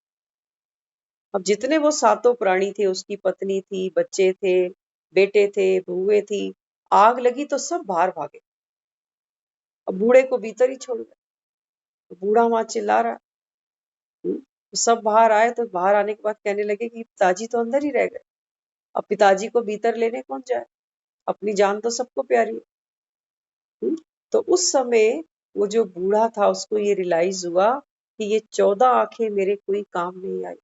अब जितने वो 7 प्राणी थे, उसकी पत्नी थी, बच्चे थे, बेटे थे, बहुएं थी, आग लगी तो सब बाहर भागे। अब बूढ़े को भीतर ही छोड़ गए। तो बूढ़ा वहां चिल्ला रहा। तो सब बाहर आए, तो बाहर आने के बाद कहने लगे कि पिताजी तो अंदर ही रह गए, अब पिताजी को भीतर लेने कौन जाए, अपनी जान तो सबको प्यारी है। तो उस समय वो जो बूढ़ा था उसको ये रियलाइज हुआ कि ये 14 आंखें मेरे कोई काम नहीं आई।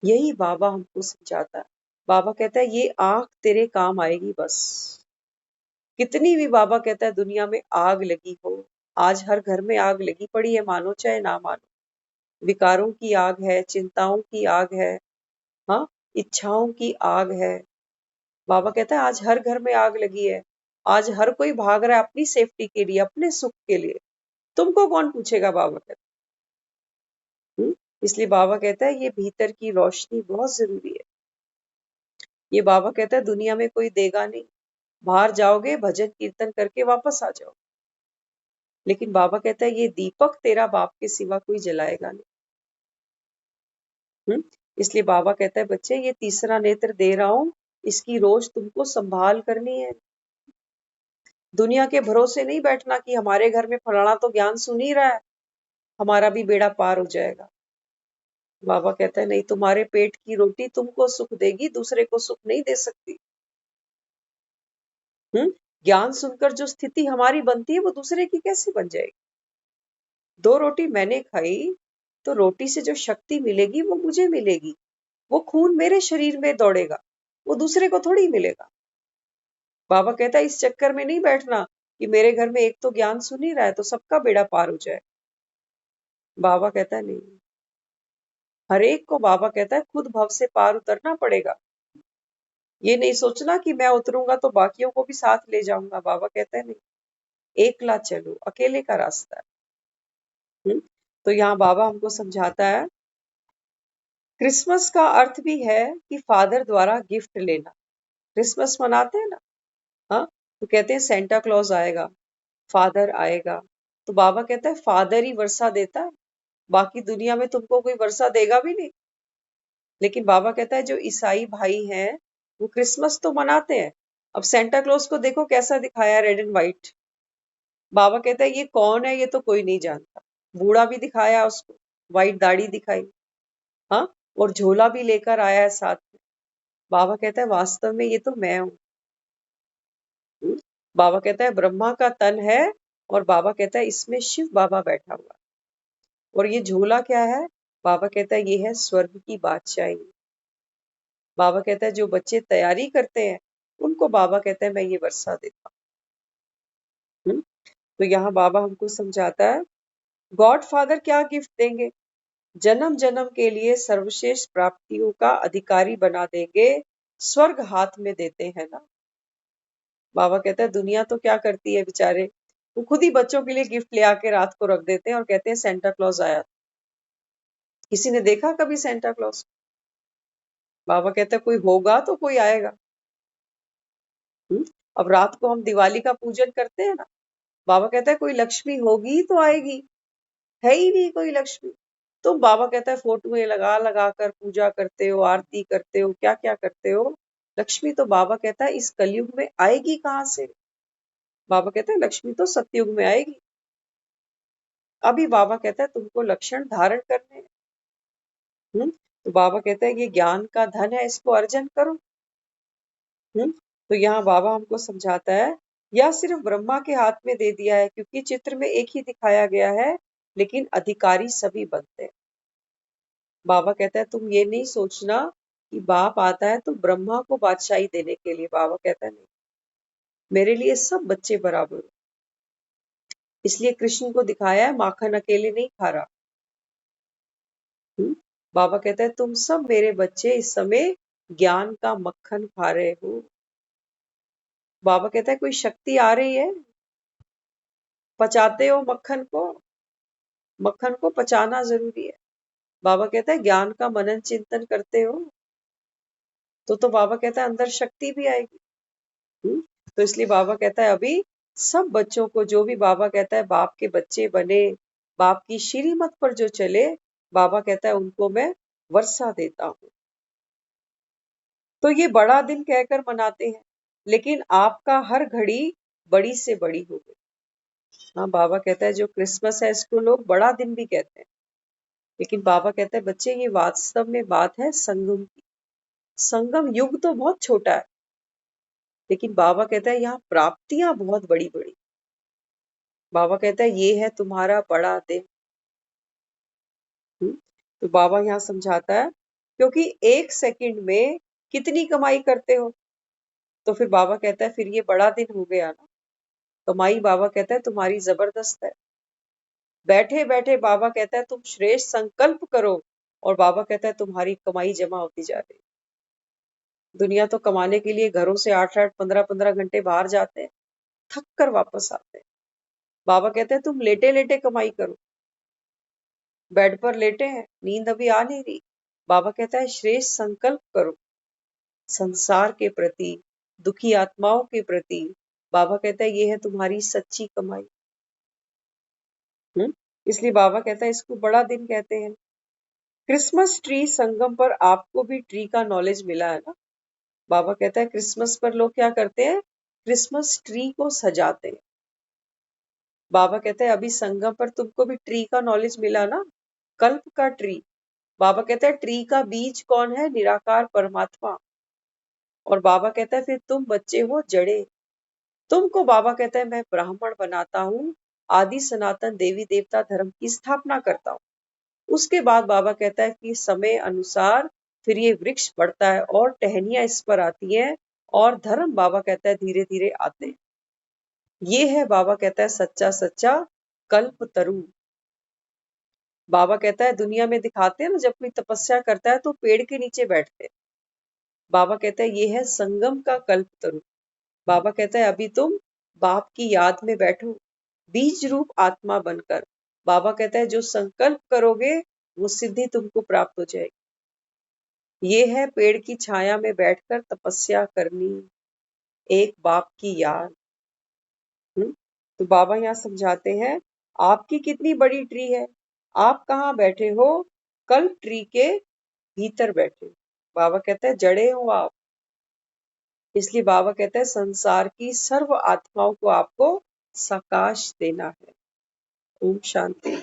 यही बाबा हमको समझाता है। बाबा कहता है ये आंख तेरे काम आएगी बस। कितनी भी बाबा कहता है दुनिया में आग लगी हो, आज हर घर में आग लगी पड़ी है, मानो चाहे ना मानो। विकारों की आग है, चिंताओं की आग है, हाँ, इच्छाओं की आग है। बाबा कहता है आज हर घर में आग लगी है, आज हर कोई भाग रहा है अपनी सेफ्टी के लिए, अपने सुख के लिए। तुमको कौन पूछेगा, बाबा कहता है। इसलिए बाबा कहता है ये भीतर की रोशनी बहुत जरूरी है। ये बाबा कहता है दुनिया में कोई देगा नहीं, बाहर जाओगे भजन कीर्तन करके वापस आ जाओ, लेकिन बाबा कहता है ये दीपक तेरा बाप के सिवा कोई जलाएगा नहीं। इसलिए बाबा कहता है बच्चे ये तीसरा नेत्र दे रहा हूं, इसकी रोज तुमको संभाल करनी है। दुनिया के भरोसे नहीं बैठना कि हमारे घर में फलाना तो ज्ञान सुन ही रहा है, हमारा भी बेड़ा पार हो जाएगा। बाबा कहता है नहीं, तुम्हारे पेट की रोटी तुमको सुख देगी, दूसरे को सुख नहीं दे सकती। ज्ञान सुनकर जो स्थिति हमारी बनती है वो दूसरे की कैसे बन जाएगी। 2 रोटी मैंने खाई तो रोटी से जो शक्ति मिलेगी वो मुझे मिलेगी, वो खून मेरे शरीर में दौड़ेगा, वो दूसरे को थोड़ी मिलेगा। बाबा कहता है इस चक्कर में नहीं बैठना कि मेरे घर में एक तो ज्ञान सुन ही रहा है तो सबका बेड़ा पार हो जाए। बाबा कहता है नहीं, हर एक को बाबा कहता है खुद भव से पार उतरना पड़ेगा। ये नहीं सोचना कि मैं उतरूंगा तो बाकियों को भी साथ ले जाऊंगा। बाबा कहता है नहीं, एकला चलो, अकेले का रास्ता है। तो यहाँ बाबा हमको समझाता है क्रिसमस का अर्थ भी है कि फादर द्वारा गिफ्ट लेना। क्रिसमस मनाते हैं ना, हाँ, तो कहते हैं सेंटा क्लॉज आएगा, फादर आएगा। तो बाबा कहता है फादर ही वर्षा देता है, बाकी दुनिया में तुमको कोई वर्षा देगा भी नहीं। लेकिन बाबा कहता है जो ईसाई भाई हैं वो क्रिसमस तो मनाते हैं। अब सेंटा क्लॉज को देखो कैसा दिखाया, रेड एंड व्हाइट। बाबा कहता है ये कौन है, ये तो कोई नहीं जानता। बूढ़ा भी दिखाया उसको, व्हाइट दाढ़ी दिखाई, हाँ, और झोला भी लेकर आया है साथ में। बाबा कहता है वास्तव में ये तो मैं हूँ। बाबा कहता है ब्रह्मा का तन है, और बाबा कहता है इसमें शिव बाबा बैठा हुआ। और ये झोला क्या है? बाबा कहता है ये है स्वर्ग की बादशाही। बाबा कहता है जो बच्चे तैयारी करते हैं उनको बाबा कहता है मैं ये वर्षा देता हूँ। तो यहाँ बाबा हमको समझाता है गॉड फादर क्या गिफ्ट देंगे, जन्म जन्म के लिए सर्वश्रेष्ठ प्राप्तियों का अधिकारी बना देंगे, स्वर्ग हाथ में देते हैं ना। बाबा कहता है दुनिया तो क्या करती है बेचारे, वो खुद ही बच्चों के लिए गिफ्ट ले आके रात को रख देते हैं और कहते हैं सेंटा क्लॉज आया। किसी ने देखा कभी सेंटा क्लॉज? बाबा कहता है कोई होगा तो कोई आएगा। अब रात को हम दिवाली का पूजन करते हैं ना, बाबा कहता है कोई लक्ष्मी होगी तो आएगी, है ही नहीं कोई लक्ष्मी। तुम बाबा कहता है फोटोएं लगा लगा कर पूजा करते हो, आरती करते हो, क्या क्या करते हो। लक्ष्मी तो बाबा कहता है इस कलयुग में आएगी कहाँ से। बाबा कहता है लक्ष्मी तो सतयुग में आएगी। अभी बाबा कहता है तुमको लक्षण धारण करने हैं। तो बाबा कहता है ये ज्ञान का धन है, इसको अर्जन करो। तो यहाँ बाबा हमको समझाता है यह सिर्फ ब्रह्मा के हाथ में दे दिया है, क्योंकि चित्र में एक ही दिखाया गया है, लेकिन अधिकारी सभी बनते हैं। बाबा कहता है तुम ये नहीं सोचना कि बाप आता है तो ब्रह्मा को बादशाही देने के लिए। बाबा कहता है नहीं, मेरे लिए सब बच्चे बराबर हो। इसलिए कृष्ण को दिखाया है माखन अकेले नहीं खा रहा। बाबा कहता है तुम सब मेरे बच्चे इस समय ज्ञान का मक्खन खा रहे हो। बाबा कहता है कोई शक्ति आ रही है, पचाते हो मक्खन को पचाना जरूरी है। बाबा कहता है ज्ञान का मनन चिंतन करते हो तो बाबा कहता है अंदर शक्ति भी आएगी। तो इसलिए बाबा कहता है अभी सब बच्चों को, जो भी बाबा कहता है बाप के बच्चे बने, बाप की श्रीमत पर जो चले, बाबा कहता है उनको मैं वर्षा देता हूँ। तो ये बड़ा दिन कहकर मनाते हैं, लेकिन आपका हर घड़ी बड़ी से बड़ी हो गई। हाँ, बाबा कहता है जो क्रिसमस है इसको लोग बड़ा दिन भी कहते हैं, लेकिन बाबा कहता है बच्चे ये वास्तव में बात है संगम की। संगम युग तो बहुत छोटा है, लेकिन बाबा कहता है यहाँ प्राप्तियां बहुत बड़ी बड़ी। बाबा कहता है ये है तुम्हारा बड़ा दिन। तो बाबा यहाँ समझाता है क्योंकि एक सेकंड में कितनी कमाई करते हो। तो फिर बाबा कहता है फिर ये बड़ा दिन हो गया ना। कमाई बाबा कहता है तुम्हारी जबरदस्त है। बैठे बैठे बाबा कहता है तुम श्रेष्ठ संकल्प करो, और बाबा कहता है तुम्हारी कमाई जमा होती जा रही है। दुनिया तो कमाने के लिए घरों से 8-8 15-15 घंटे बाहर जाते हैं, थक कर वापस आते हैं। बाबा कहते हैं तुम लेटे लेटे कमाई करो। बेड पर लेटे हैं, नींद अभी आ नहीं रही। बाबा कहता है श्रेष्ठ संकल्प करो संसार के प्रति, दुखी आत्माओं के प्रति। बाबा कहता है ये है तुम्हारी सच्ची कमाई। इसलिए बाबा कहता है इसको बड़ा दिन कहते हैं। क्रिसमस ट्री संगम पर आपको भी ट्री का नॉलेज मिला है ना। बाबा कहता है क्रिसमस पर लोग क्या करते हैं, क्रिसमस ट्री को सजाते हैं। बाबा कहता है अभी संगम पर तुमको भी ट्री का नॉलेज मिला ना, कल्प का ट्री। बाबा कहता है ट्री का बीज कौन है, निराकार परमात्मा। और बाबा कहता है फिर तुम बच्चे हो जड़े। तुमको बाबा कहता है मैं ब्राह्मण बनाता हूँ, आदि सनातन देवी देवता धर्म की स्थापना करता हूँ। उसके बाद बाबा कहता है कि समय अनुसार फिर ये वृक्ष बढ़ता है और टहनियां इस पर आती है, और धर्म बाबा कहता है धीरे धीरे आते हैं। ये है बाबा कहता है सच्चा सच्चा कल्प तरु। बाबा कहता है दुनिया में दिखाते हैं ना, जब कोई तपस्या करता है तो पेड़ के नीचे बैठते हैं। बाबा कहता है ये है संगम का कल्प तरु। बाबा कहता है अभी तुम बाप की याद में बैठो, बीज रूप आत्मा बनकर। बाबा कहता है जो संकल्प करोगे वो सिद्धि तुमको प्राप्त हो जाएगी। ये है पेड़ की छाया में बैठकर तपस्या करनी, एक बाप की याद। तो बाबा यहाँ समझाते हैं आपकी कितनी बड़ी ट्री है, आप कहाँ बैठे हो, कल्प ट्री के भीतर बैठे हो। बाबा कहते हैं जड़े हो आप। इसलिए बाबा कहते हैं संसार की सर्व आत्माओं को आपको सकाश देना है। ओम शांति।